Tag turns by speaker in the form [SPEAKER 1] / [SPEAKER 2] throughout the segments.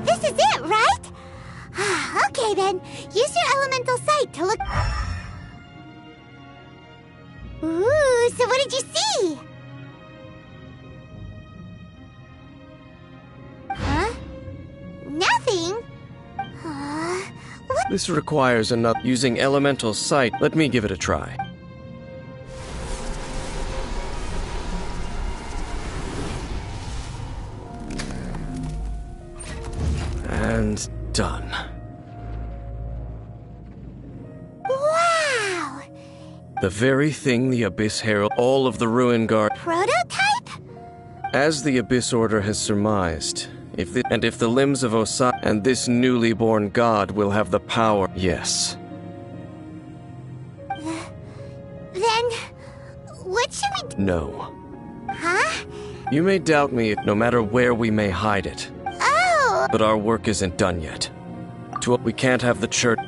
[SPEAKER 1] This is it, right? Okay then, use your elemental sight to look... Ooh, so what did you see? Huh? Nothing? What?
[SPEAKER 2] This requires enough using elemental sight. Let me give it a try. And done.
[SPEAKER 1] Wow!
[SPEAKER 2] The very thing the Abyss Herald, all of the Ruin Guard...
[SPEAKER 1] Prototype?
[SPEAKER 2] As the Abyss Order has surmised, if the limbs of Osai and this newly born god will have the power... Yes.
[SPEAKER 1] Then... what should we do?
[SPEAKER 2] No.
[SPEAKER 1] Huh?
[SPEAKER 2] You may doubt me no matter where we may hide it.
[SPEAKER 1] Oh!
[SPEAKER 2] But our work isn't done yet. We can't have the church...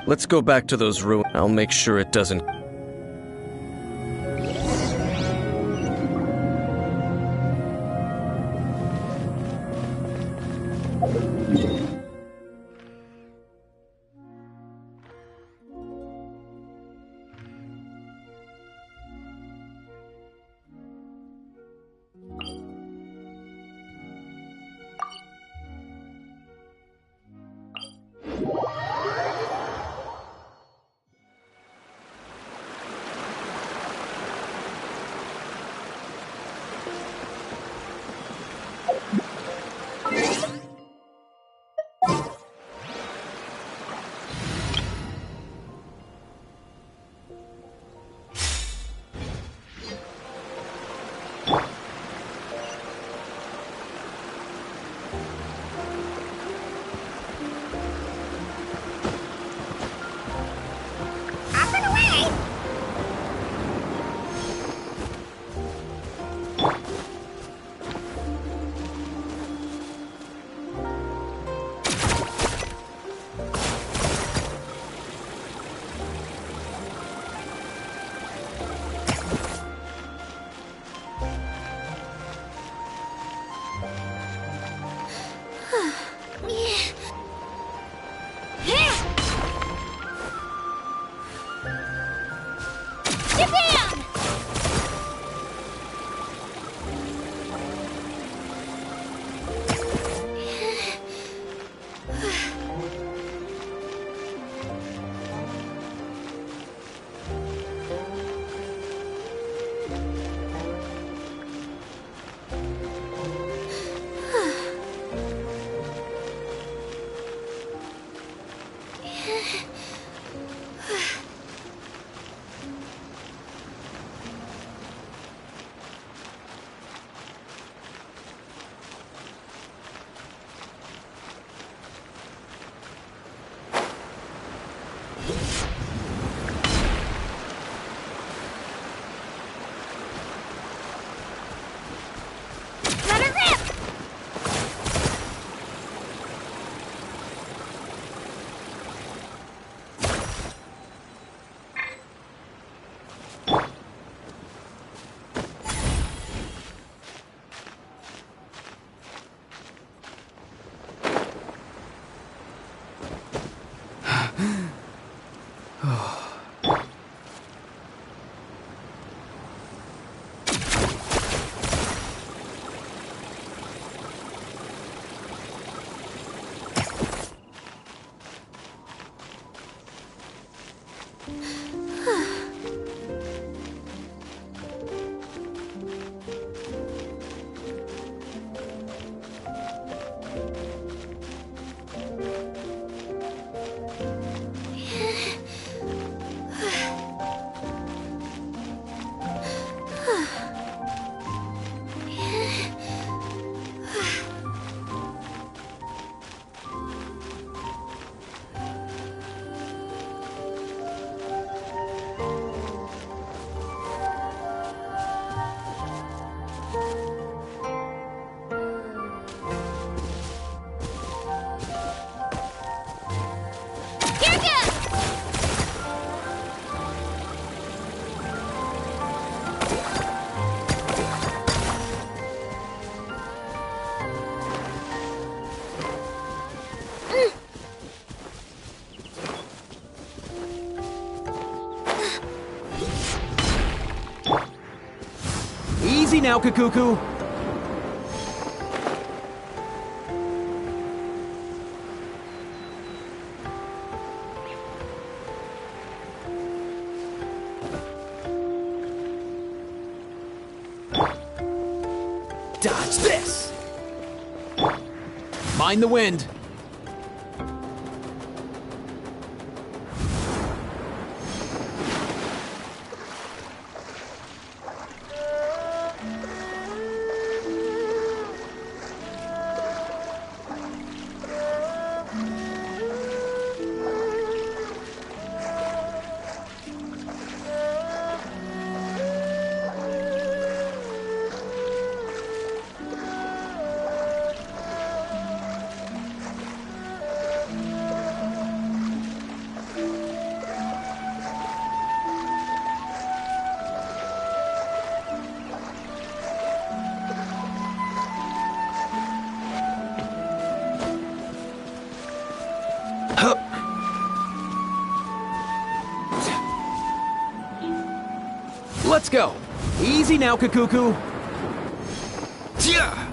[SPEAKER 2] Let's go back to those ruins. I'll make sure it doesn't...
[SPEAKER 3] now, Kakuku! Dodge this! Mind the wind! Let's go! Easy now, Kakuku! Yeah!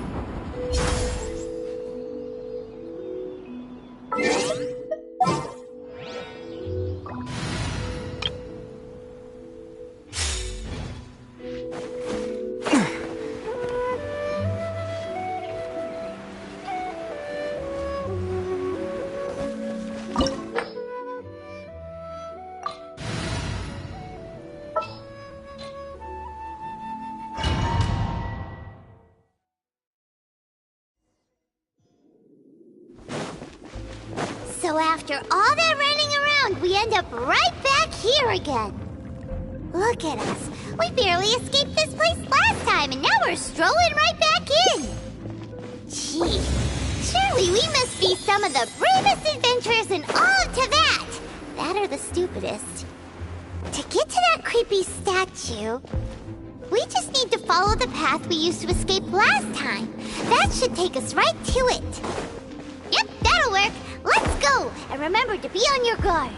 [SPEAKER 1] So after all that running around, we end up right back here again. Look at us. We barely escaped this place last time, and now we're strolling right back in. Gee, surely we must be some of the bravest adventurers in all of Teyvat. That or the stupidest. To get to that creepy statue, we just need to follow the path we used to escape last time. That should take us right to it. Yep, that'll work. Let's go! And remember to be on your guard.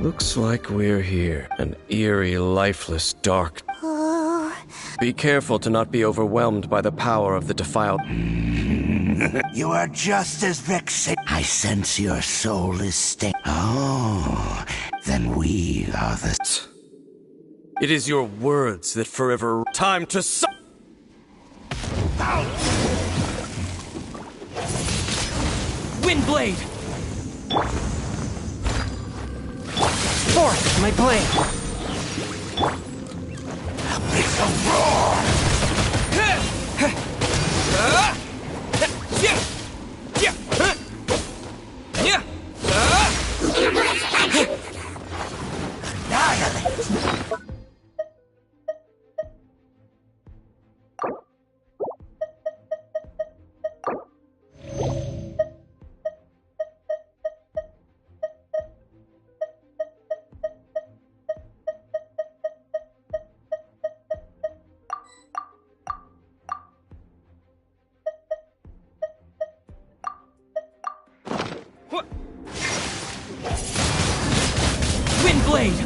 [SPEAKER 2] Looks like we're here. An eerie, lifeless, dark...
[SPEAKER 1] Oh.
[SPEAKER 2] Be careful to not be overwhelmed by the power of the defiled...
[SPEAKER 4] You are just as vexed. I sense your soul is Oh, then we are the...
[SPEAKER 2] It is your words that forever... Time to...
[SPEAKER 3] Windblade! Forth, my blade!
[SPEAKER 4] It's a roar!
[SPEAKER 3] Windblade!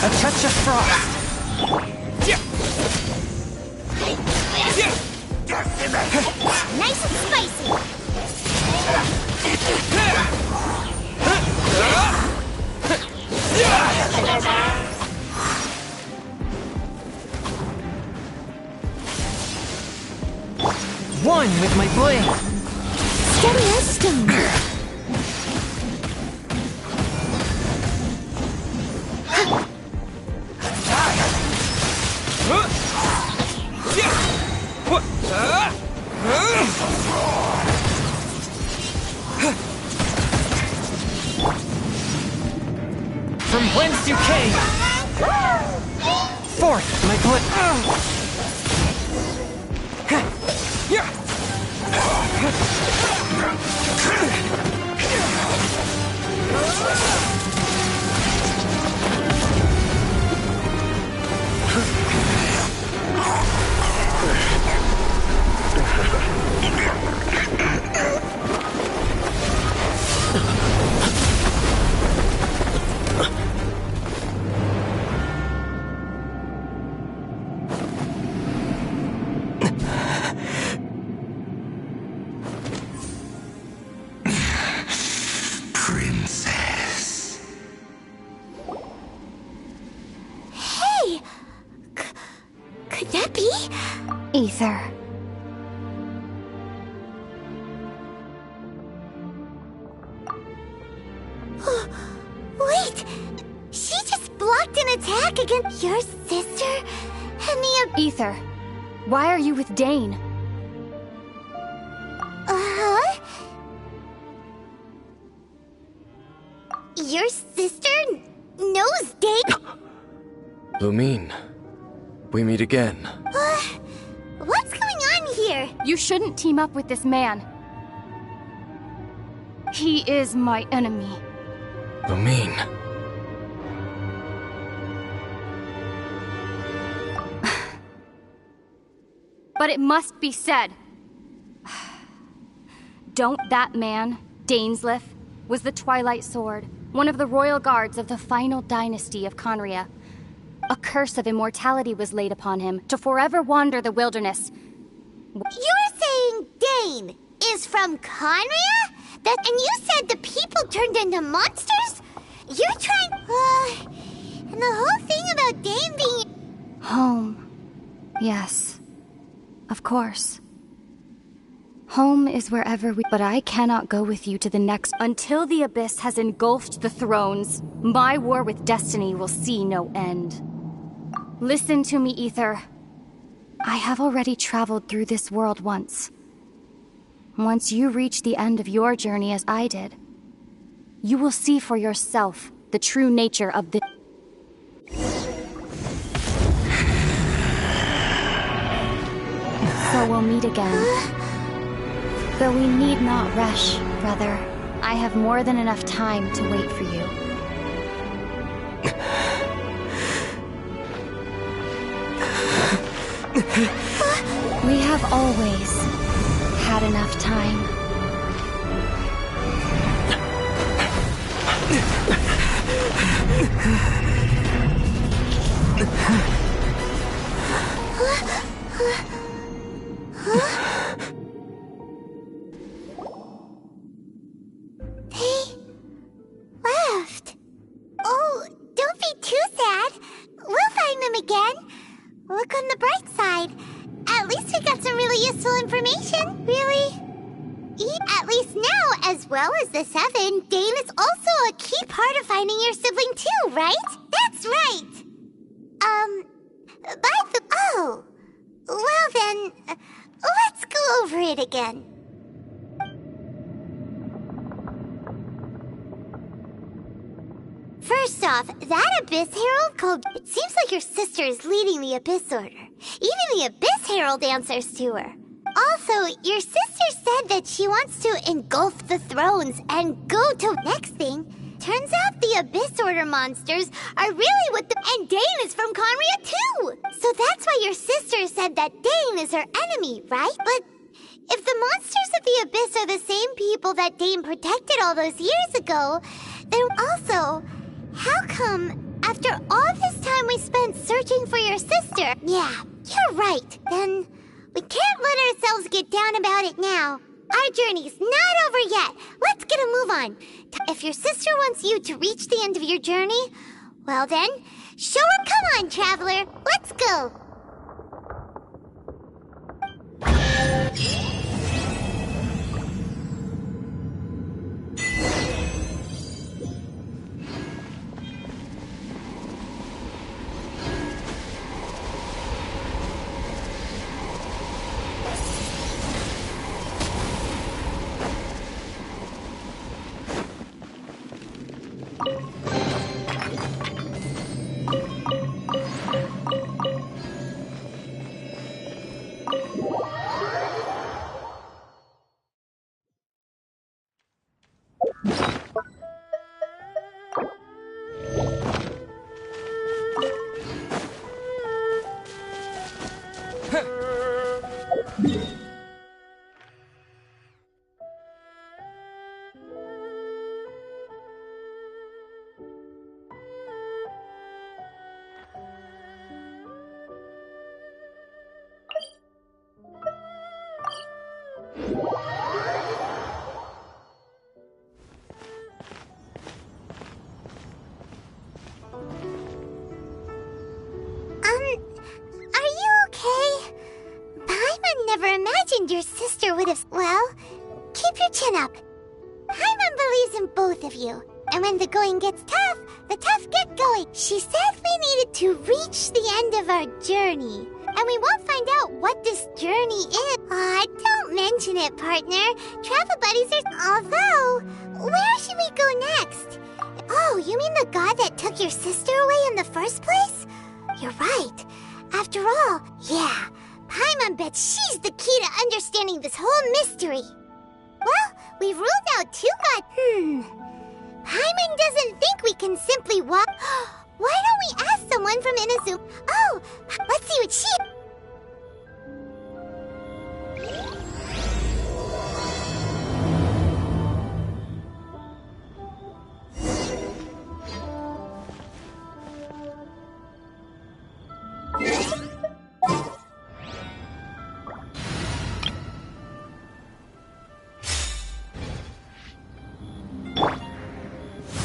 [SPEAKER 3] A touch of frost!
[SPEAKER 1] Nice and spicy.
[SPEAKER 3] One with my blade!
[SPEAKER 1] Steady as stone.
[SPEAKER 3] From whence you came! Forth, my blade!
[SPEAKER 4] Princess.
[SPEAKER 1] Hey! Could that be? Ether. Wait! She just blocked an attack against your sister and the...
[SPEAKER 5] Ether, why are you with Dane?
[SPEAKER 1] Uh-huh? Your sister knows Dane?
[SPEAKER 2] Lumine, we meet again.
[SPEAKER 1] What's going on here?
[SPEAKER 5] You shouldn't team up with this man. He is my enemy.
[SPEAKER 2] Lumine.
[SPEAKER 5] But it must be said. Don't that man, Dainsleif, was the Twilight Sword, one of the royal guards of the final dynasty of Conria. A curse of immortality was laid upon him to forever wander the wilderness.
[SPEAKER 1] You're saying Dane is from Conria? And you said the people turned into monsters? You're trying... and the whole thing about Dane being...
[SPEAKER 5] Home. Yes. Of course. Home is wherever we... But I cannot go with you to the next... Until the Abyss has engulfed the thrones, my war with destiny will see no end. Listen to me, Ether. I have already traveled through this world once. Once you reach the end of your journey as I did, you will see for yourself the true nature of the... So we'll meet again. Though we need not rush, brother. I have more than enough time to wait for you. We have always had enough time.
[SPEAKER 1] They left. Oh, don't be too sad. We'll find them again. Look on the bright side. At least we got some really useful information. Really? At least now, as well as the 7, Dane is also a key part of finding your sibling too, right? That's right. Oh. Well then, let's go over it again. First off, that Abyss Herald called... It seems like your sister is leading the Abyss Order. Even the Abyss Herald answers to her. Also, your sister said that she wants to engulf the thrones and go to... Next thing, turns out the Abyss Order monsters are really what the... And Dane is from Conria too! So that's why your sister said that Dane is her enemy, right? But if the monsters of the Abyss are the same people that Dane protected all those years ago, then also... How come, after all this time we spent searching for your sister... Yeah, you're right. Then we can't let ourselves get down about it now. Our journey's not over yet. Let's get a move on. If your sister wants you to reach the end of your journey, well then, show her. Come on, traveler. Let's go. Your sister would have... Well, keep your chin up. Paimon believes in both of you. And when the going gets tough, the tough get going. She said we needed to reach the end of our journey. And we won't find out what this journey is. Aw, don't mention it, partner. Travel buddies are... Although, where should we go next? Oh, you mean the god that took your sister away in the first place? You're right. After all, yeah... Paimon bets she's the key to understanding this whole mystery. Well, we've ruled out 2 gods. Paimon doesn't think we can simply walk... Why don't we ask someone from Inazuma? Oh, let's see what she...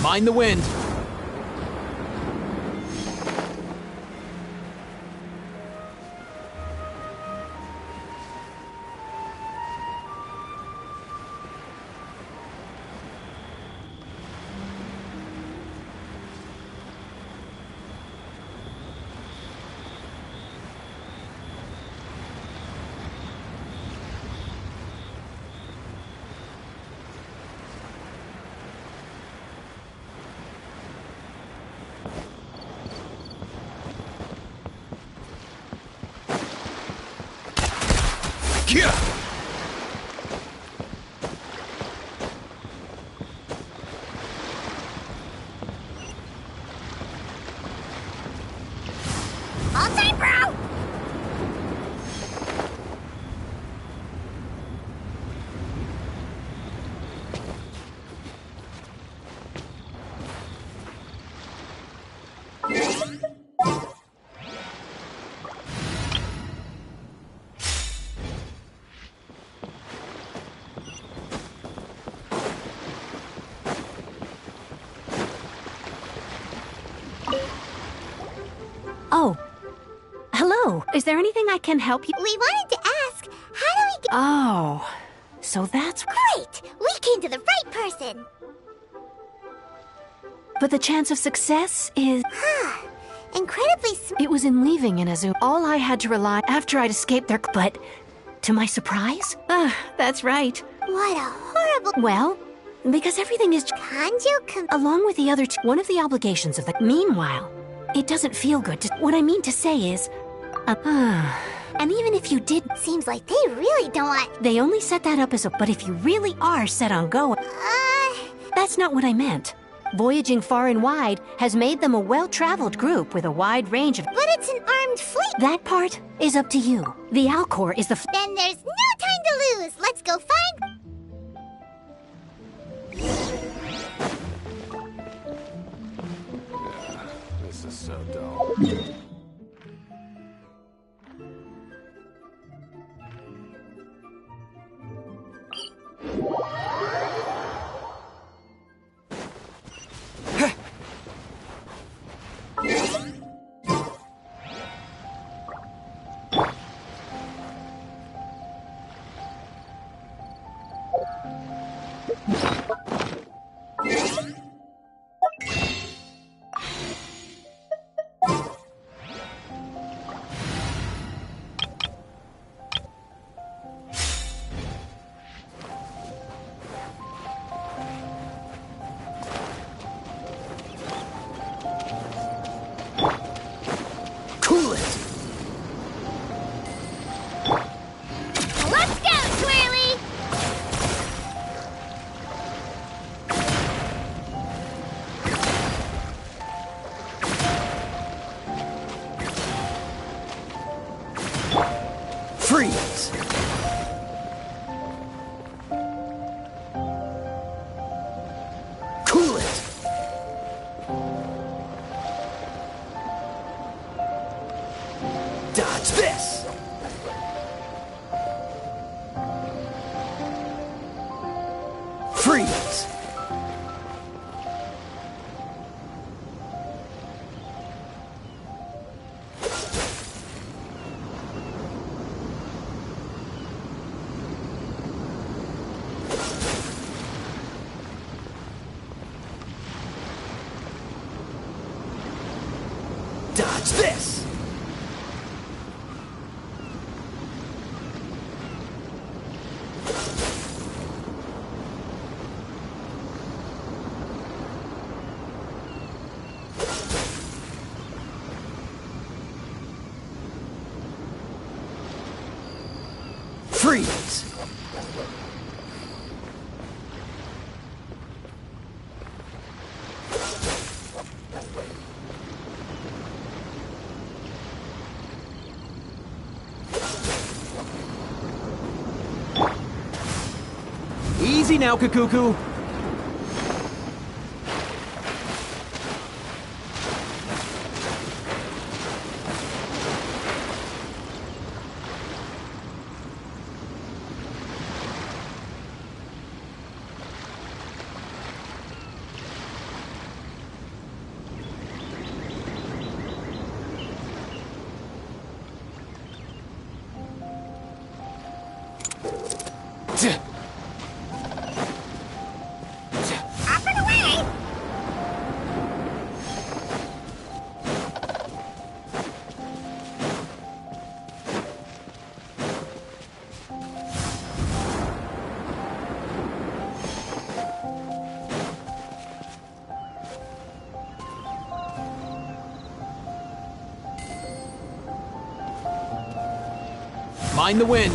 [SPEAKER 3] Mind the wind.
[SPEAKER 1] All time, bro!
[SPEAKER 6] there anything I can help you?
[SPEAKER 1] We wanted to ask, how do we get...
[SPEAKER 6] Oh, so that's...
[SPEAKER 1] Great! We came to the right person!
[SPEAKER 6] But the chance of success is...
[SPEAKER 1] Incredibly
[SPEAKER 6] It was in leaving Inazu. All I had to rely after I'd escaped their... But, to my surprise... that's right.
[SPEAKER 1] What a horrible...
[SPEAKER 6] Well, because everything is...
[SPEAKER 1] Kanjo
[SPEAKER 6] Along with the other one of the obligations of the... Meanwhile, it doesn't feel good to... What I mean to say is... and even if you did...
[SPEAKER 1] Seems like they really don't want...
[SPEAKER 6] They only set that up as a... But if you really are set on going... That's not what I meant. Voyaging far and wide has made them a well-traveled group with a wide range of...
[SPEAKER 1] But it's an armed fleet!
[SPEAKER 6] That part is up to you. The Alcor is the...
[SPEAKER 1] Then there's no time to lose! Let's go find...
[SPEAKER 2] This is so dull.
[SPEAKER 3] Freeze! Cool it! Dodge this! Freeze! Dodge this! Freeze! Easy now, Kakuku.
[SPEAKER 1] Up and away!
[SPEAKER 3] Mind the wind.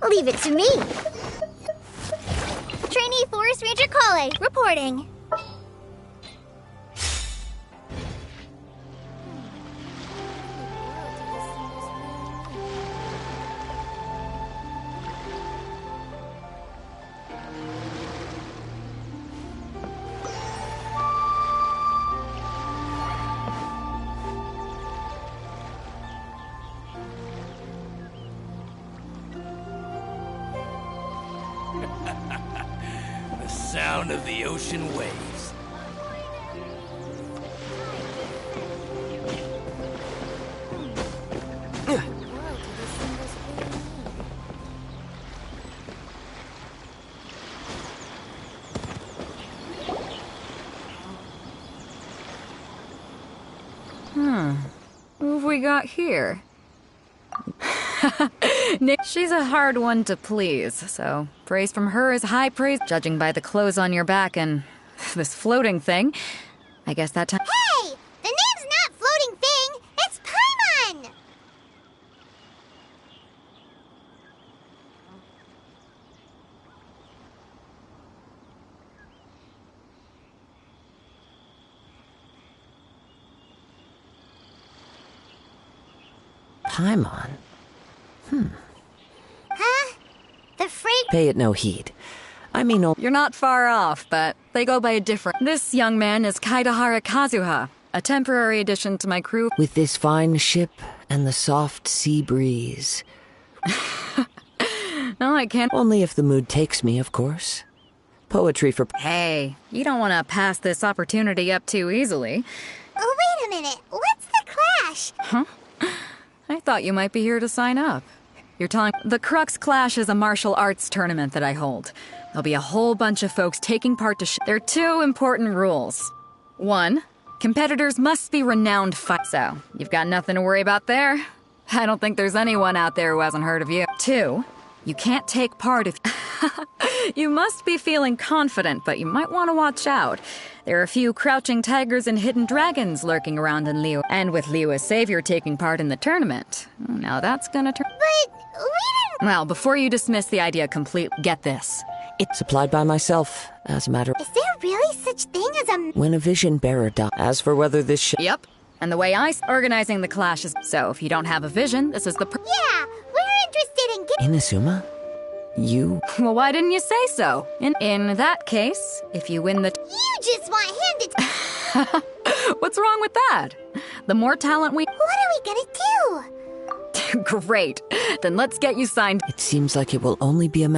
[SPEAKER 1] Leave it to me. Trainee Forest Ranger Kale, reporting.
[SPEAKER 7] The sound of the ocean waves.
[SPEAKER 8] Who have we got here? Nick, she's a hard one to please, so praise from her is high praise, judging by the clothes on your back and this floating thing. I guess that time.
[SPEAKER 1] Hey! The name's not Floating Thing, it's Paimon!
[SPEAKER 9] Paimon?
[SPEAKER 1] Huh? The freak.
[SPEAKER 9] Pay it no heed. I mean,
[SPEAKER 8] You're not far off, but they go by a different. This young man is Kaidahara Kazuha, a temporary addition to my crew.
[SPEAKER 9] with this fine ship and the soft sea breeze.
[SPEAKER 8] No, I can't.
[SPEAKER 9] Only if the mood takes me, of course. Poetry for...
[SPEAKER 8] Hey, you don't want to pass this opportunity up too easily.
[SPEAKER 1] Oh, wait a minute. What's the clash?
[SPEAKER 8] I thought you might be here to sign up. You're telling. The Crux Clash is a martial arts tournament that I hold. There'll be a whole bunch of folks taking part to. There are two important rules. One, competitors must be renowned So, you've got nothing to worry about there. I don't think there's anyone out there who hasn't heard of you. Two, you can't take part if. You must be feeling confident, but you might want to watch out. There are a few crouching tigers and hidden dragons lurking around in Liyue. And with Liyue as savior taking part in the tournament. Now that's gonna turn.
[SPEAKER 1] But we didn't.
[SPEAKER 8] Well, before you dismiss the idea completely, get this.
[SPEAKER 9] It's supplied by myself, as a matter...
[SPEAKER 1] Is there really such thing as a.
[SPEAKER 9] When a vision bearer dies. As for whether this ship...
[SPEAKER 8] Yep. And the way organizing the clash is. So if you don't have a vision, this is the.
[SPEAKER 1] Yeah, we're interested in getting.
[SPEAKER 9] Inazuma? You...
[SPEAKER 8] Well, why didn't you say so? In that case, if you win the.
[SPEAKER 1] You just want him to.
[SPEAKER 8] What's wrong with that? The more talent we.
[SPEAKER 1] What are we gonna do?
[SPEAKER 8] Great. Then let's get you signed.
[SPEAKER 9] It seems like it will only be a...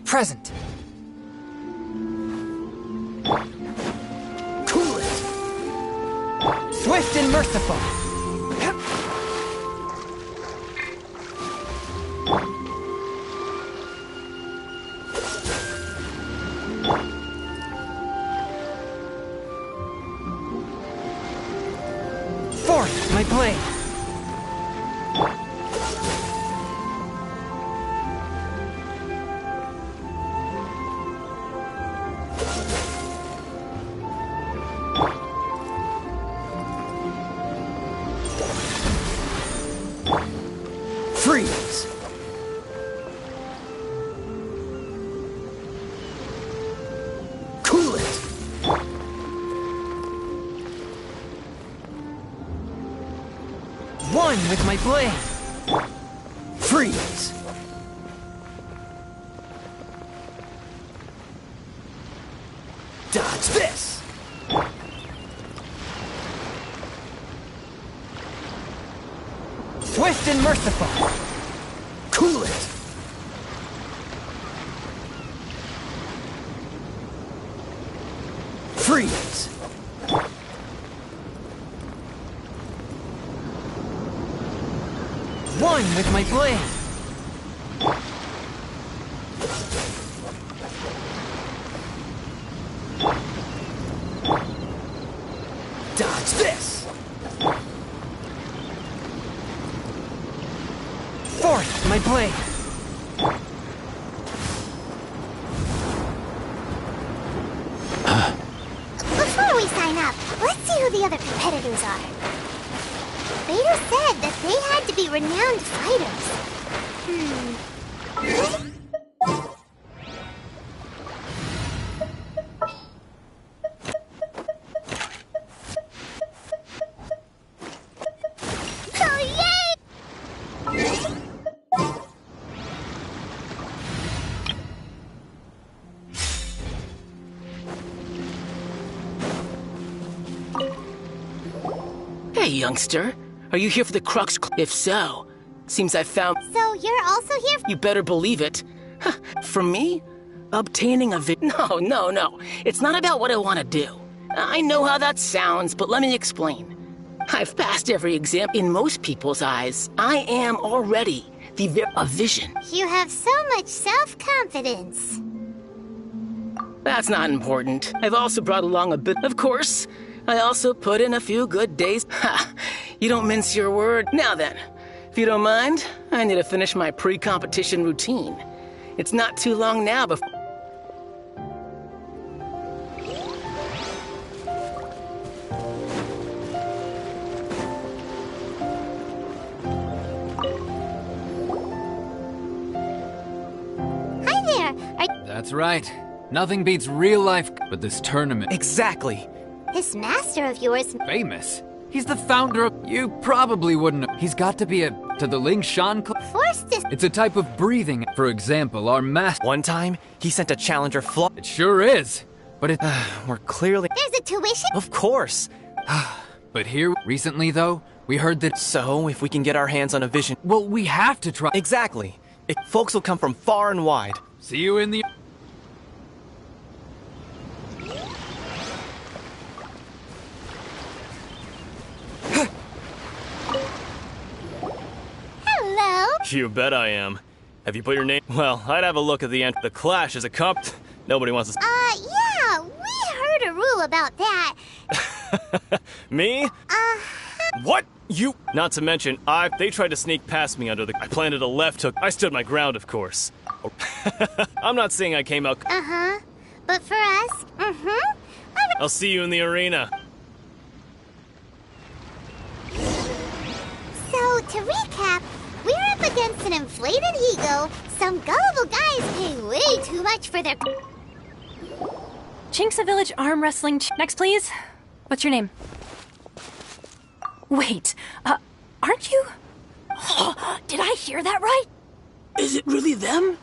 [SPEAKER 3] Present. Cool it. Swift and merciful. Forth, my blade. Freeze! Cool it! with my blade. Freeze. Dodge this. Swift and merciful. Cool it. Freeze. One with my blade. Dodge this. Fourth, my blade.
[SPEAKER 1] Before we sign up, let's see who the other competitors are. Vader said that they had to be renowned fighters. Oh, yay!
[SPEAKER 10] Hey, youngster. Are you here for the Crux? If so, seems I found...
[SPEAKER 1] So you're also here
[SPEAKER 10] You better believe it. For me? Obtaining a No. It's not about what I want to do. I know how that sounds, but let me explain. I've passed every exam. In most people's eyes, I am already a vision.
[SPEAKER 1] You have so much self-confidence.
[SPEAKER 10] That's not important. I've also brought along a bit. Of course, I also put in a few good days. Ha! You don't mince your word. Now then, if you don't mind, I need to finish my pre-competition routine. It's not too long now before...
[SPEAKER 1] Hi there.
[SPEAKER 11] That's right. Nothing beats real life, but this tournament.
[SPEAKER 3] Exactly.
[SPEAKER 1] This master of yours...
[SPEAKER 11] Famous. He's the founder of... You probably wouldn't know. He's got to be to the Ling Shan Club.
[SPEAKER 1] Forced to...
[SPEAKER 11] It's a type of breathing. For example, our master...
[SPEAKER 3] One time, he sent a challenger
[SPEAKER 11] It sure is. But it...
[SPEAKER 3] We're clearly...
[SPEAKER 1] There's a tuition?
[SPEAKER 3] Of course.
[SPEAKER 11] But here, recently though, we heard that...
[SPEAKER 3] So, if we can get our hands on a vision...
[SPEAKER 11] Well, we have to try...
[SPEAKER 3] Exactly. Folks will come from far and wide.
[SPEAKER 11] See you in the...
[SPEAKER 1] Hello?
[SPEAKER 2] You bet I am. Have you put your name? Well, I'd have a look at the end. The Clash is a comp. Nobody wants to.
[SPEAKER 1] Yeah, we heard a rule about that.
[SPEAKER 2] Me? What? You? Not to mention, they tried to sneak past me under the. I planted a left hook. I stood my ground, of course. I'm not saying I came out.
[SPEAKER 1] But for us,
[SPEAKER 2] I'll see you in the arena.
[SPEAKER 1] So, to recap, we're up against an inflated ego. Some gullible guys pay way too much for their...
[SPEAKER 12] Chinksa Village Arm Wrestling... Next, please. What's your name? Wait, aren't you... Did I hear that right?
[SPEAKER 10] Is it really them?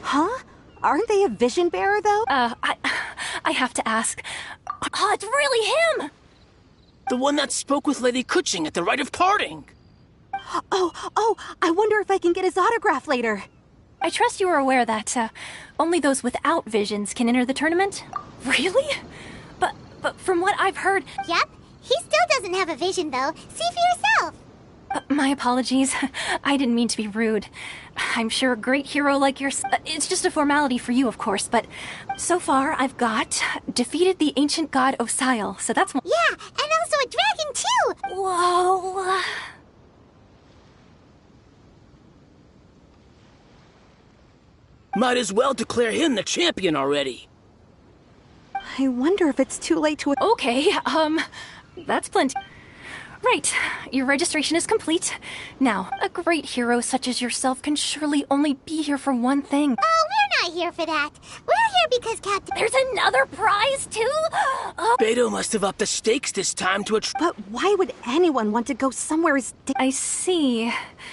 [SPEAKER 6] Huh? Aren't they a vision bearer, though?
[SPEAKER 12] I have to ask. Oh, it's really him!
[SPEAKER 10] The one that spoke with Lady Kuching at the rite of parting.
[SPEAKER 6] Oh, I wonder if I can get his autograph later.
[SPEAKER 12] I trust you are aware that, only those without visions can enter the tournament? Really? But from what I've heard...
[SPEAKER 1] Yep, he still doesn't have a vision, though. See for yourself.
[SPEAKER 12] My apologies. I didn't mean to be rude. I'm sure a great hero like yours... It's just a formality for you, of course, but so far I've got defeated the ancient god Osial, so that's...
[SPEAKER 1] Yeah, and also a dragon, too!
[SPEAKER 12] Whoa...
[SPEAKER 10] Might as well declare him the champion already.
[SPEAKER 6] I wonder if it's too late to...
[SPEAKER 12] Okay, that's plenty. Right, your registration is complete. Now, a great hero such as yourself can surely only be here for one thing.
[SPEAKER 1] Oh, we're not here for that. We're here because Captain...
[SPEAKER 12] There's another prize, too? Oh.
[SPEAKER 10] Beto must have upped the stakes this time to a
[SPEAKER 13] But why would anyone want to go somewhere as...
[SPEAKER 12] I see.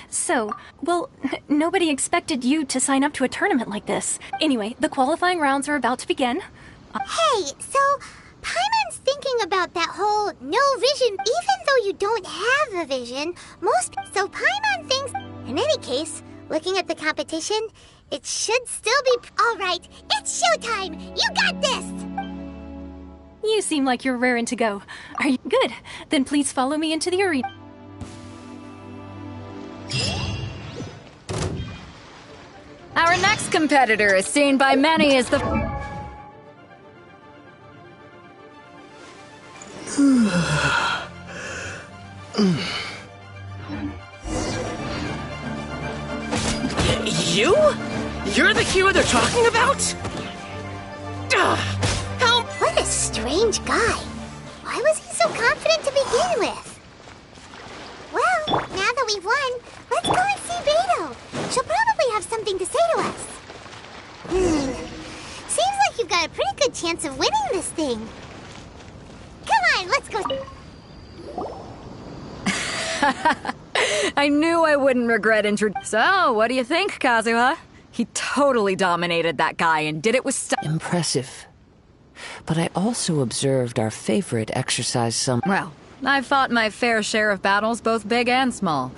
[SPEAKER 12] So, well, nobody expected you to sign up to a tournament like this. Anyway, the qualifying rounds are about to begin.
[SPEAKER 1] Hey, so... Paimon's thinking about that whole no vision, even though you don't have a vision. So Paimon thinks... In any case, looking at the competition, it should still be... Alright, it's showtime! You got this!
[SPEAKER 12] You seem like you're raring to go. Are you good? Then please follow me into the arena.
[SPEAKER 8] Our next competitor is seen by many as the...
[SPEAKER 10] You? You're the hero they're talking about?
[SPEAKER 1] What a strange guy. Why was he so confident to begin with? Well, now that we've won, let's go and see Beto. She'll probably have something to say to us. Seems like you've got a pretty good chance of winning this thing. Come on, let's go.
[SPEAKER 8] I knew I wouldn't regret So, what do you think, Kazuha? He totally dominated that guy and did it with
[SPEAKER 9] Impressive. But I also observed our favorite exercise some...
[SPEAKER 8] Well, I've fought my fair share of battles, both big and small.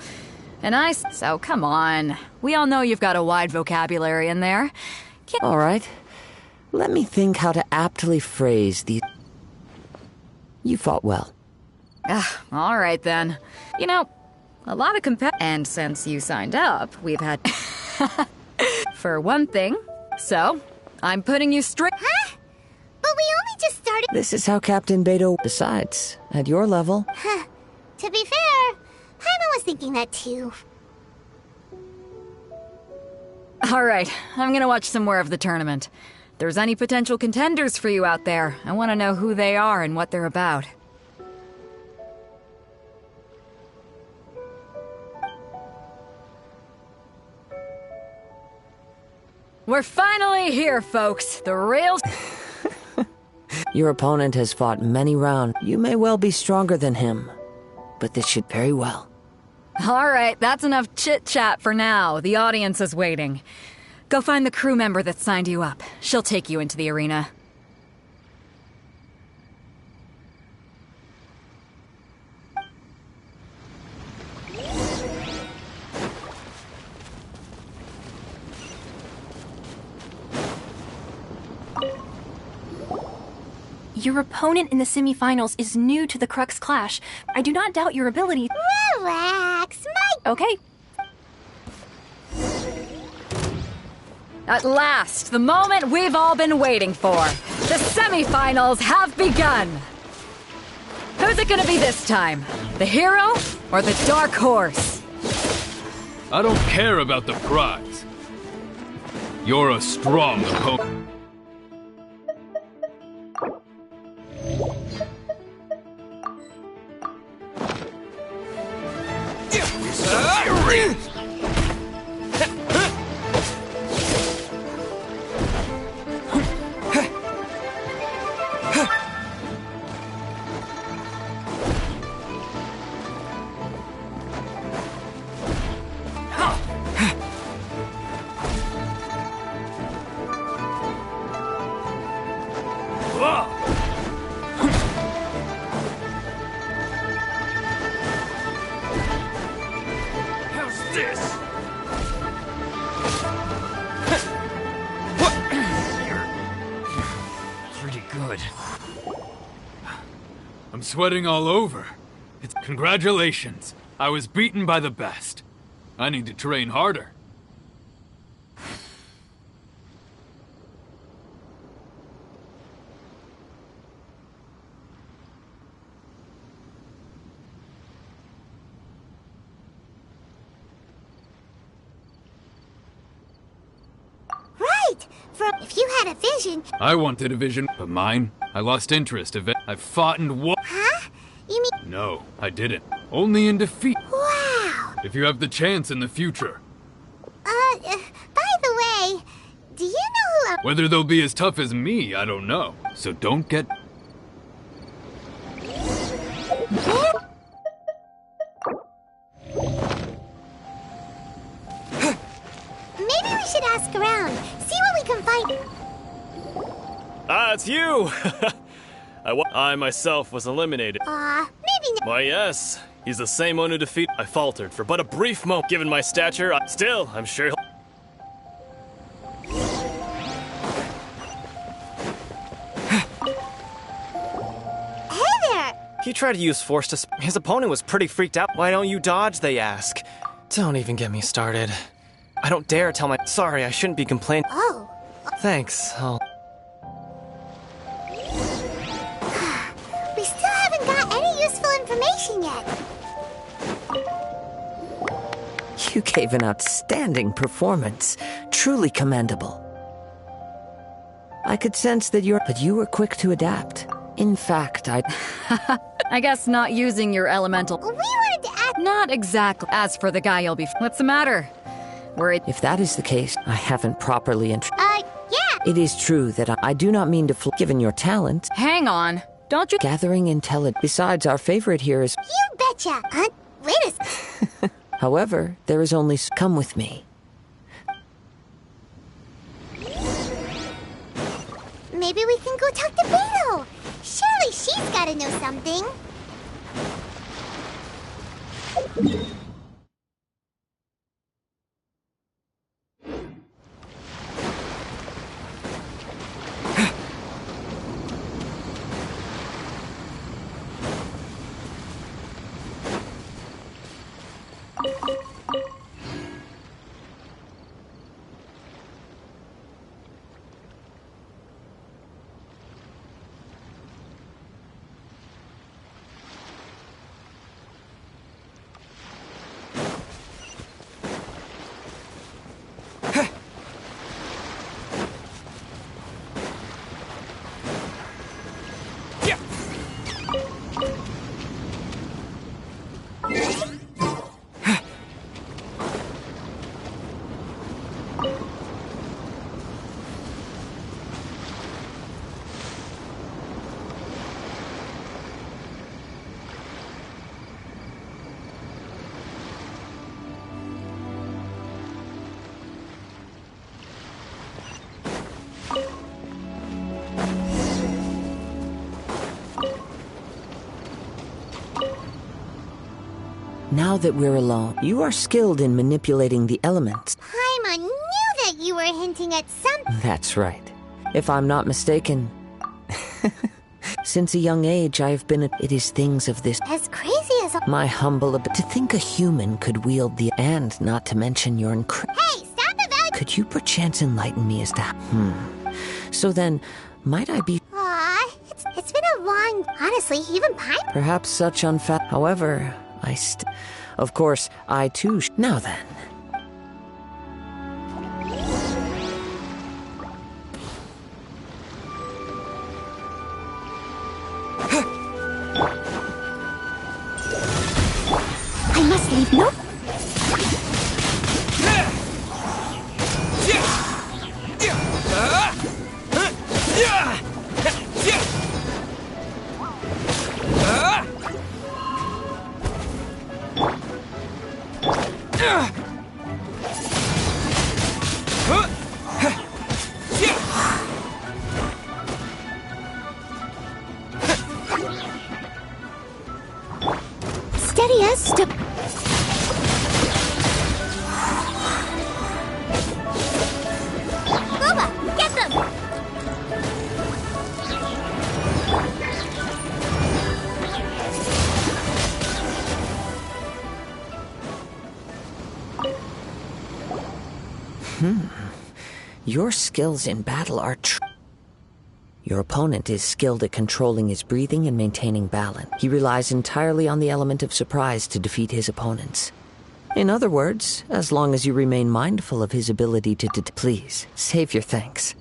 [SPEAKER 8] So come on. We all know you've got a wide vocabulary in there.
[SPEAKER 9] All right. Let me think how to aptly phrase the... You fought well.
[SPEAKER 8] All right, then. You know, a lot of And since you signed up, we've had... For one thing. So, I'm putting you straight...
[SPEAKER 1] Huh? But we only just started...
[SPEAKER 9] This is how Captain Beto decides. At your level...
[SPEAKER 1] To be fair, Paimon was thinking that too.
[SPEAKER 8] All right, I'm gonna watch some more of the tournament. If there's any potential contenders for you out there, I want to know who they are and what they're about. We're finally here, folks. The real...
[SPEAKER 9] Your opponent has fought many rounds. You may well be stronger than him, but this should very well.
[SPEAKER 8] All right, that's enough chit-chat for now. The audience is waiting. Go find the crew member that signed you up. She'll take you into the arena.
[SPEAKER 12] Your opponent in the semifinals is new to the Crux Clash. I do not doubt your ability.
[SPEAKER 1] Relax, Mike.
[SPEAKER 12] Okay.
[SPEAKER 8] At last, the moment we've all been waiting for. The semifinals have begun. Who's it gonna be this time? The hero or the dark horse?
[SPEAKER 14] I don't care about the prize. You're a strong opponent. I'm sweating all over. Congratulations. I was beaten by the best. I need to train harder.
[SPEAKER 1] If you had a vision...
[SPEAKER 14] I wanted a vision, but mine, I lost interest. I fought and won.
[SPEAKER 1] Huh? You mean...
[SPEAKER 14] No, I didn't. Only in defeat.
[SPEAKER 1] Wow.
[SPEAKER 14] If you have the chance in the future.
[SPEAKER 1] By the way, do you know up.
[SPEAKER 14] Whether they'll be as tough as me, I don't know. So don't get...
[SPEAKER 1] Maybe we should ask around, see what we can find.
[SPEAKER 2] Ah, it's you! I myself was eliminated.
[SPEAKER 1] Maybe not.
[SPEAKER 2] Why, yes. He's the same one who defeated. I faltered for but a brief moment. Given my stature, still, I'm sure he'll...
[SPEAKER 1] Hey there!
[SPEAKER 15] He tried to use force to... His opponent was pretty freaked out. Why don't you dodge, they ask. Don't even get me started. I don't dare tell my... Sorry, I shouldn't be complaining.
[SPEAKER 1] Oh.
[SPEAKER 15] Thanks,
[SPEAKER 1] We still haven't got any useful information yet.
[SPEAKER 9] You gave an outstanding performance. Truly commendable. I could sense that but you were quick to adapt. In fact,
[SPEAKER 8] I guess not using your elemental...
[SPEAKER 1] We wanted to ask...
[SPEAKER 8] Not exactly. As for the guy you'll be... What's the matter? Worried?
[SPEAKER 9] If that is the case, I haven't properly
[SPEAKER 1] yeah!
[SPEAKER 9] It is true that I do not mean to given your talent.
[SPEAKER 8] Hang on. Don't you...
[SPEAKER 9] Gathering intelligence. Besides, our favorite here is...
[SPEAKER 1] You betcha! Wait a second.
[SPEAKER 9] However, there is only... Come with me.
[SPEAKER 1] Maybe we can go talk to Beto. Surely she's gotta know something.
[SPEAKER 9] Now that we're alone, you are skilled in manipulating the elements.
[SPEAKER 1] Paimon knew that you were hinting at something.
[SPEAKER 9] That's right. If I'm not mistaken. Since a young age, I have been It is things of this...
[SPEAKER 1] As crazy as...
[SPEAKER 9] My humble... To think a human could wield the... And not to mention your
[SPEAKER 1] Hey, stop about...
[SPEAKER 9] Could you perchance enlighten me as to... So then, might I be...
[SPEAKER 1] It's been a long... Honestly, even Paimon...
[SPEAKER 9] Perhaps such However... Of course, I too Now then.
[SPEAKER 13] I must leave no... Steady as step.
[SPEAKER 1] Boba, get them!
[SPEAKER 9] Your skills in battle are Your opponent is skilled at controlling his breathing and maintaining balance. He relies entirely on the element of surprise to defeat his opponents. In other words, as long as you remain mindful of his ability to please, save your thanks.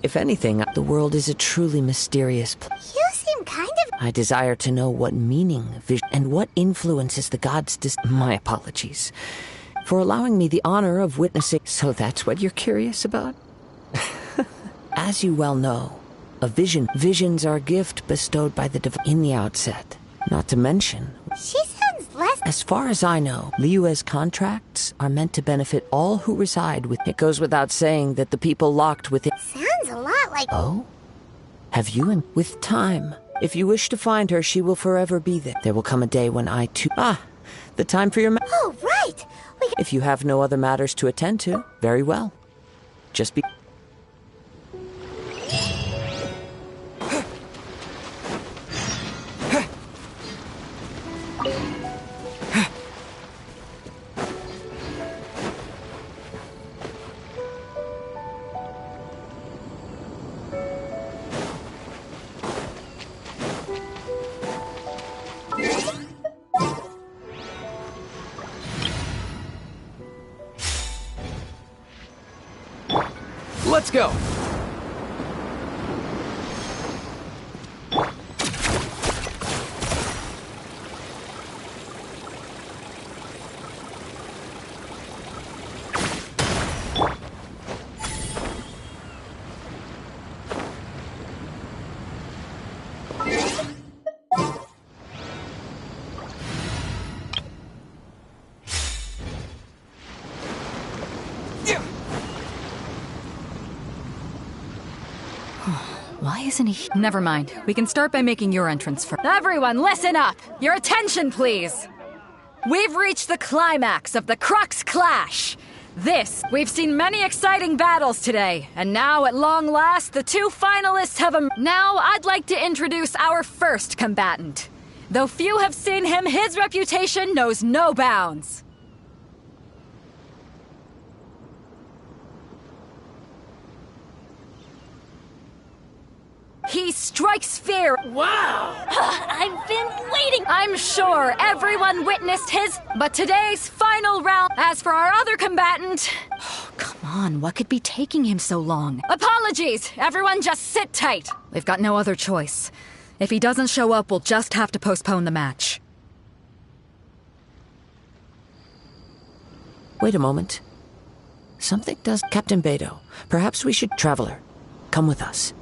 [SPEAKER 9] If anything, the world is a truly mysterious place.
[SPEAKER 1] You seem kind of...
[SPEAKER 9] I desire to know what meaning, vision, and what influences the gods My apologies for allowing me the honor of witnessing. So that's what you're curious about? As you well know, visions are a gift bestowed by the in the outset. Not to mention,
[SPEAKER 1] She sounds less...
[SPEAKER 9] as far as I know, Liyue's contracts are meant to benefit all who reside with. It goes without saying that the people locked within...
[SPEAKER 1] Sounds a lot like...
[SPEAKER 9] Oh? Have you and... With time, if you wish to find her, she will forever be there. There will come a day when I too... the time for your...
[SPEAKER 1] Oh, right!
[SPEAKER 9] If you have no other matters to attend to, very well. Just be...
[SPEAKER 11] Let's go!
[SPEAKER 8] Why isn't he? Never mind. We can start by making your entrance first. Everyone, listen up! Your attention, please! We've reached the climax of the Crux Clash! We've seen many exciting battles today, and now, at long last, the two finalists have Now, I'd like to introduce our first combatant. Though few have seen him, his reputation knows no bounds. He strikes fear.
[SPEAKER 12] Wow! I've been waiting!
[SPEAKER 8] I'm sure everyone witnessed his... But today's final round... As for our other combatant... Oh, come on, what could be taking him so long? Apologies! Everyone just sit tight. We've got no other choice. If he doesn't show up, we'll just have to postpone the match.
[SPEAKER 9] Wait a moment. Something does... Captain Beto, perhaps we should... Traveler, come with us.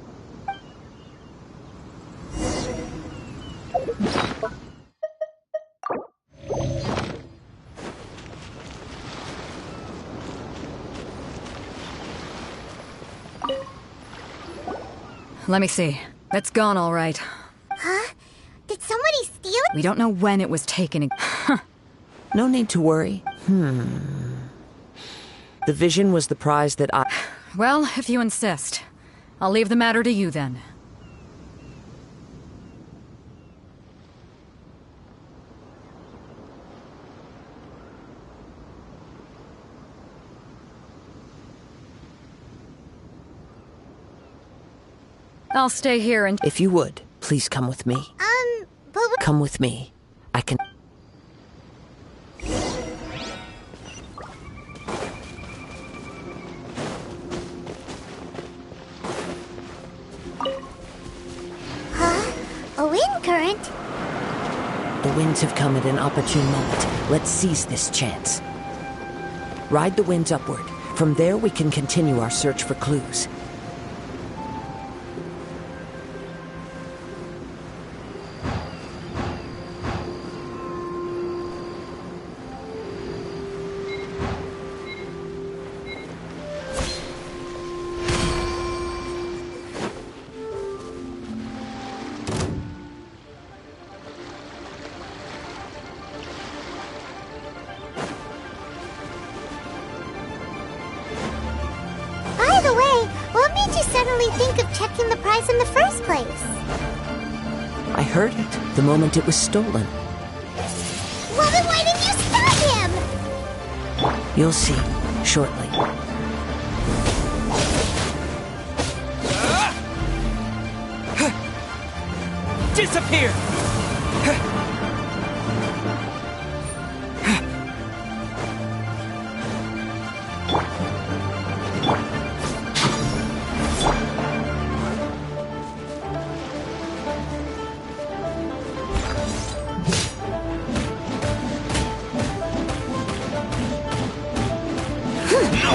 [SPEAKER 8] Let me see. It's gone all right.
[SPEAKER 1] Huh? Did somebody steal it?
[SPEAKER 8] We don't know when it was taken.
[SPEAKER 9] No need to worry. The vision was the prize that I...
[SPEAKER 8] Well, if you insist. I'll leave the matter to you then. I'll stay here and...
[SPEAKER 9] If you would, please come with me.
[SPEAKER 1] But...
[SPEAKER 9] Come with me. I can...
[SPEAKER 1] Huh? A wind current?
[SPEAKER 9] The winds have come at an opportune moment. Let's seize this chance. Ride the winds upward. From there, we can continue our search for clues.
[SPEAKER 1] Think of checking the prize in the first place.
[SPEAKER 9] I heard it the moment it was stolen.
[SPEAKER 1] Well, then why didn't you stop him?
[SPEAKER 9] You'll see shortly.
[SPEAKER 3] Disappear!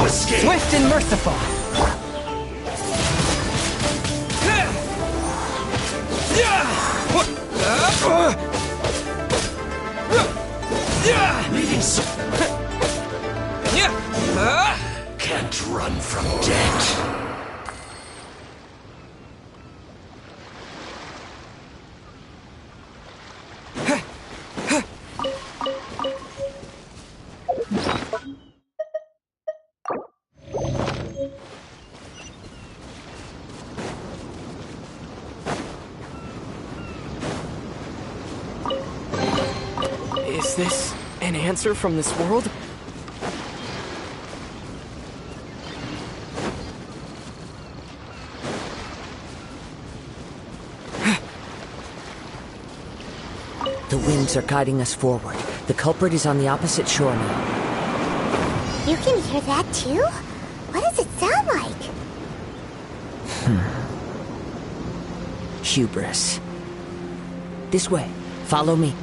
[SPEAKER 3] Swift and merciful.
[SPEAKER 4] Can't run from death.
[SPEAKER 15] Is this an answer from this world?
[SPEAKER 9] The winds are guiding us forward. The culprit is on the opposite shore now.
[SPEAKER 1] You can hear that too? What does it sound like?
[SPEAKER 9] Hubris. This way. Follow me.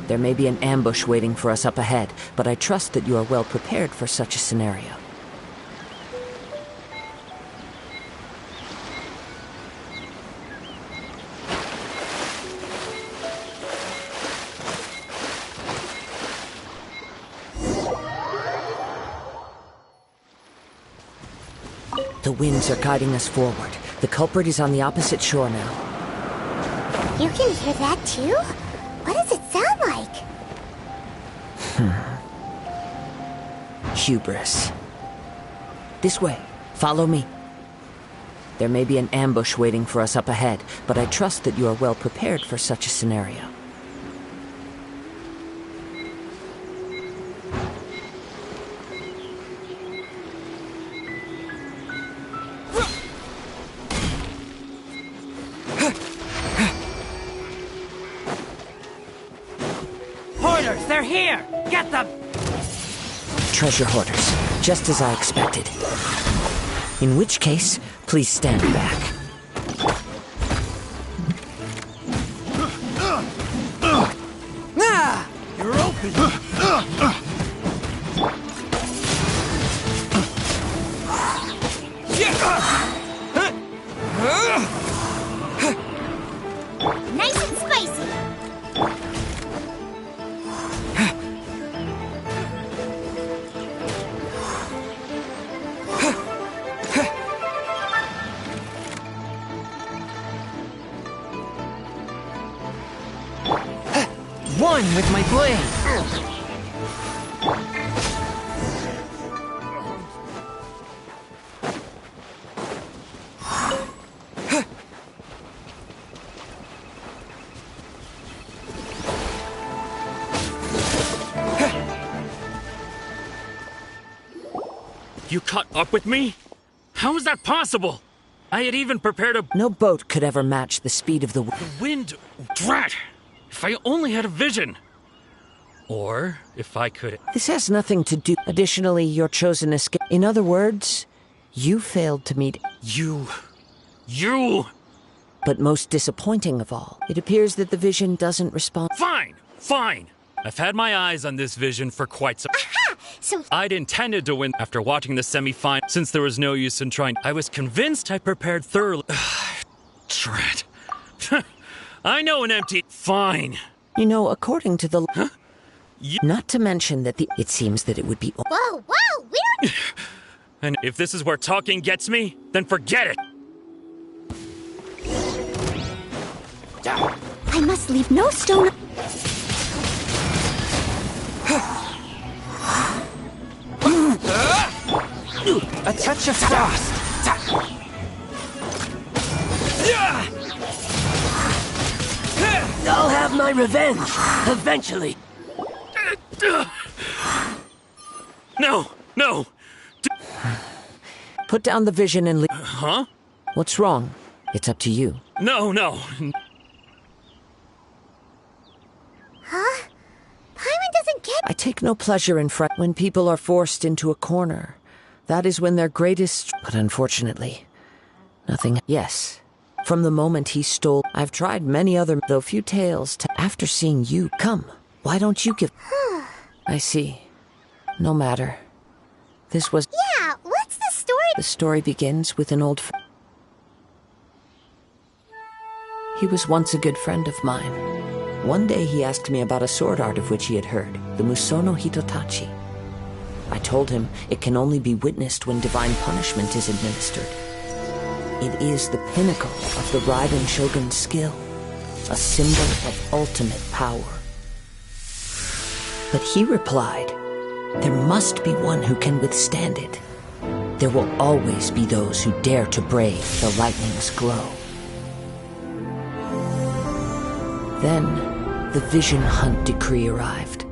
[SPEAKER 9] There may be an ambush waiting for us up ahead, but I trust that you are well prepared for such a scenario. The winds are guiding us forward. The culprit is on the opposite shore now.
[SPEAKER 1] You can hear that too? What does it sound like?
[SPEAKER 9] Hubris. This way. Follow me. There may be an ambush waiting for us up ahead, but I trust that you are well prepared for such a scenario.
[SPEAKER 3] Hoarders, they're here! Get them!
[SPEAKER 9] Treasure hoarders, just as I expected. In which case, please stand back.
[SPEAKER 3] Ah! You're open!
[SPEAKER 1] Nice and spicy!
[SPEAKER 3] One with my blade!
[SPEAKER 16] You caught up with me? How is that possible? I had even prepared a...
[SPEAKER 9] No boat could ever match the speed of the wind.
[SPEAKER 16] The wind... Drat! If I only had a vision! Or, if I could...
[SPEAKER 9] This has nothing to do... Additionally, your chosen escape... In other words, you failed to meet...
[SPEAKER 16] You...
[SPEAKER 9] But most disappointing of all, it appears that the vision doesn't respond...
[SPEAKER 16] Fine! I've had my eyes on this vision for quite some...
[SPEAKER 1] Aha! So...
[SPEAKER 16] I'd intended to win after watching the semi-final, since there was no use in trying. I was convinced I prepared thoroughly... Drat. I know an empty... Fine.
[SPEAKER 9] You know, according to the... Huh? Not to mention that the... It seems that it would be...
[SPEAKER 1] Whoa, we don't...
[SPEAKER 16] And if this is where talking gets me, then forget it!
[SPEAKER 13] I must leave no stone...
[SPEAKER 3] A touch of frost!
[SPEAKER 10] I'll have my revenge, eventually.
[SPEAKER 16] No!
[SPEAKER 9] Put down the vision and leave...
[SPEAKER 16] Huh?
[SPEAKER 9] What's wrong? It's up to you.
[SPEAKER 16] No!
[SPEAKER 1] Huh? Paimon doesn't get...
[SPEAKER 9] I take no pleasure in when people are forced into a corner. That is when their greatest... But unfortunately, nothing... Yes. From the moment he stole... I've tried many other... Though few tales to... After seeing you... Come, why don't you give... I see. No matter. This was...
[SPEAKER 1] Yeah, what's the story?
[SPEAKER 9] The story begins with an old... He was once a good friend of mine. One day he asked me about a sword art of which he had heard, the Musono Hitotachi. I told him it can only be witnessed when divine punishment is administered. It is the pinnacle of the Raiden Shogun's skill, a symbol of ultimate power. But he replied, there must be one who can withstand it. There will always be those who dare to brave the lightning's glow. Then, the Vision Hunt decree arrived.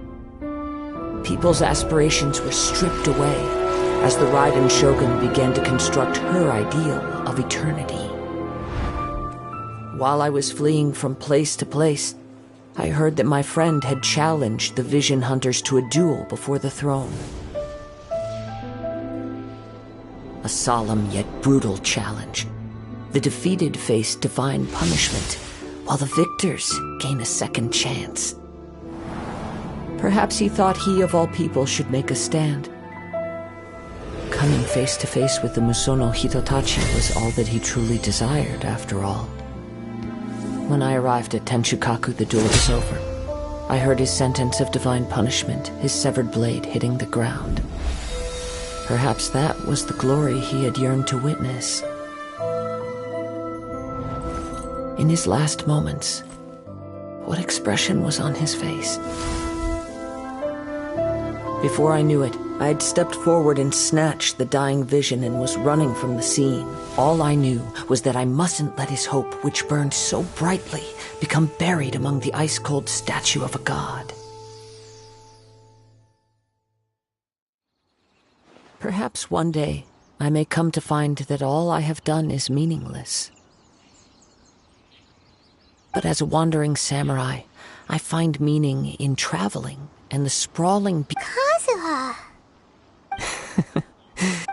[SPEAKER 9] People's aspirations were stripped away as the Raiden Shogun began to construct her ideal of eternity. While I was fleeing from place to place, I heard that my friend had challenged the Vision Hunters to a duel before the throne. A solemn yet brutal challenge. The defeated face divine punishment, while the victors gain a second chance. Perhaps he thought he of all people should make a stand. Coming face to face with the Musono Hitotachi was all that he truly desired, after all. When I arrived at Tenshukaku, the duel was over. I heard his sentence of divine punishment, his severed blade hitting the ground. Perhaps that was the glory he had yearned to witness. In his last moments, what expression was on his face? Before I knew it, I had stepped forward and snatched the dying vision and was running from the scene. All I knew was that I mustn't let his hope, which burned so brightly, become buried among the ice-cold statue of a god. Perhaps one day I may come to find that all I have done is meaningless. But as a wandering samurai, I find meaning in traveling and the sprawling...
[SPEAKER 1] Kazuha!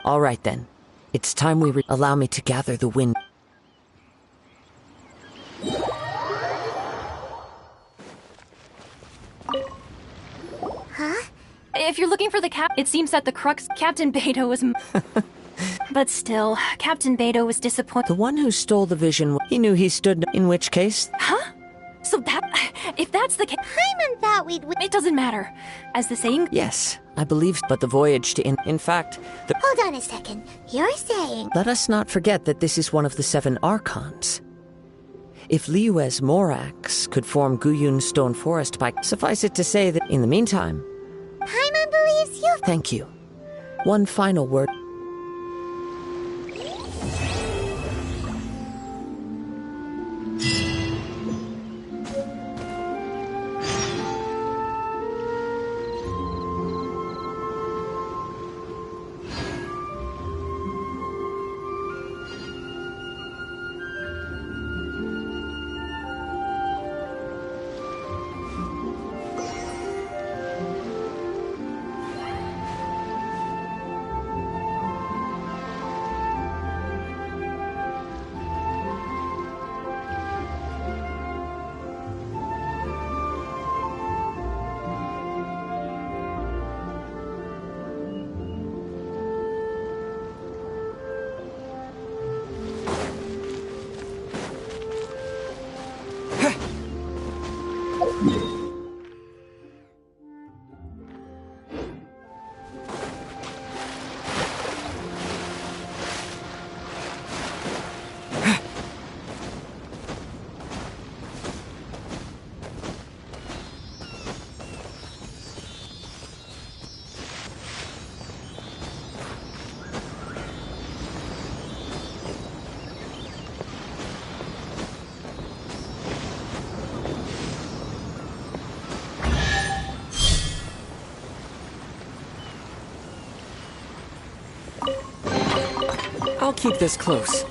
[SPEAKER 9] All right then. It's time we allow me to gather the wind.
[SPEAKER 1] Huh?
[SPEAKER 12] If you're looking for the it seems that the crux Captain Beidou was... But still, Captain Beidou was disappointed.
[SPEAKER 9] The one who stole the vision, he knew he stood, in which case...
[SPEAKER 12] Huh? So that... If that's the case...
[SPEAKER 1] Paimon thought we'd...
[SPEAKER 12] It doesn't matter. As the saying...
[SPEAKER 9] Yes, I believe, but the voyage to in fact, the...
[SPEAKER 1] Hold on a second. You're saying...
[SPEAKER 9] Let us not forget that this is one of the 7 Archons. If Liyue's Morax could form Guyun's stone forest by... Suffice it to say that, in the meantime...
[SPEAKER 1] Paimon believes you...
[SPEAKER 9] Thank you. One final word...
[SPEAKER 3] I'll keep this close.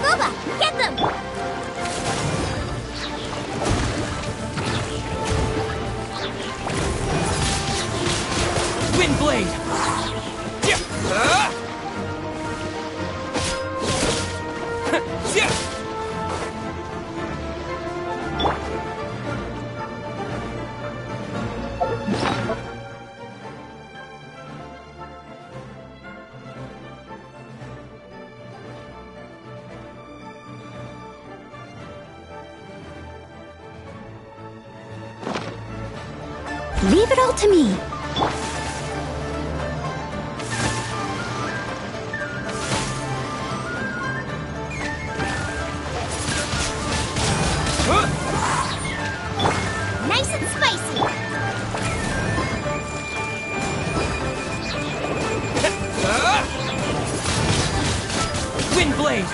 [SPEAKER 1] Booba, get them!
[SPEAKER 3] Windblade!
[SPEAKER 13] Leave it all to me.
[SPEAKER 1] Nice and spicy!
[SPEAKER 3] Windblade!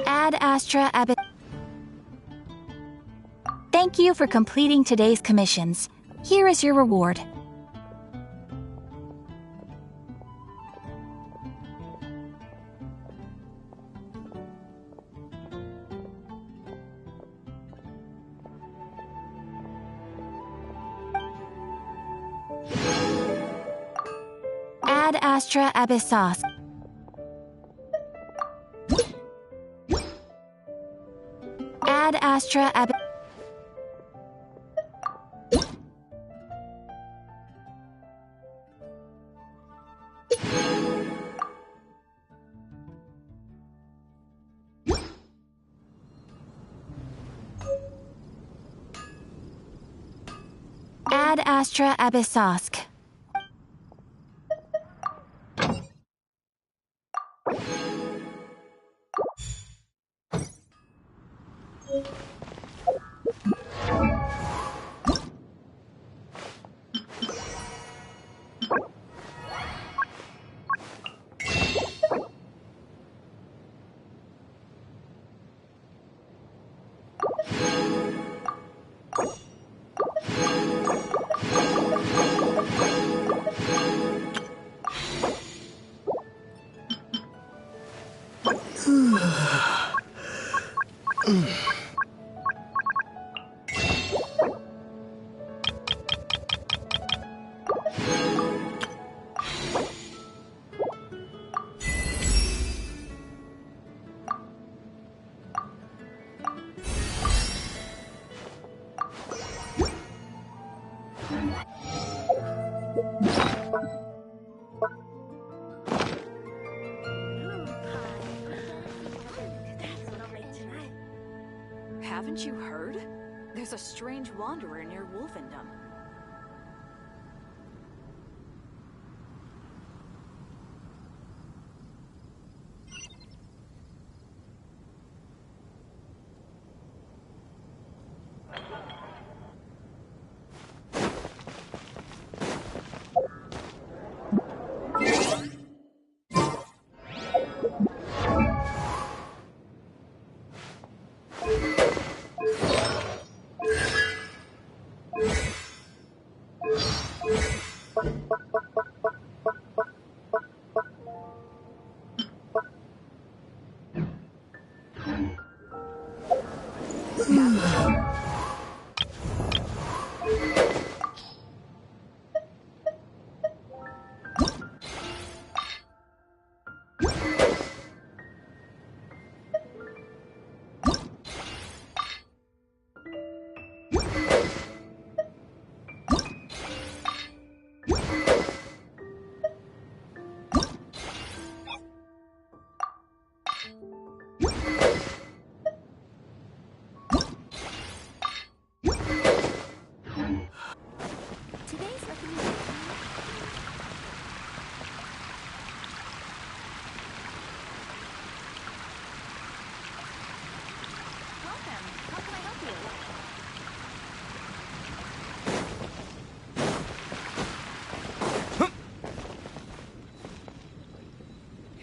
[SPEAKER 13] Ad Astra Abbot. Thank you for completing today's commissions. Here is your reward. Ad Astra Abyssos. Ad Astra Ab. Ad Astra Abyssosk.
[SPEAKER 17] Haven't you heard? There's a strange wanderer near Wolfendom.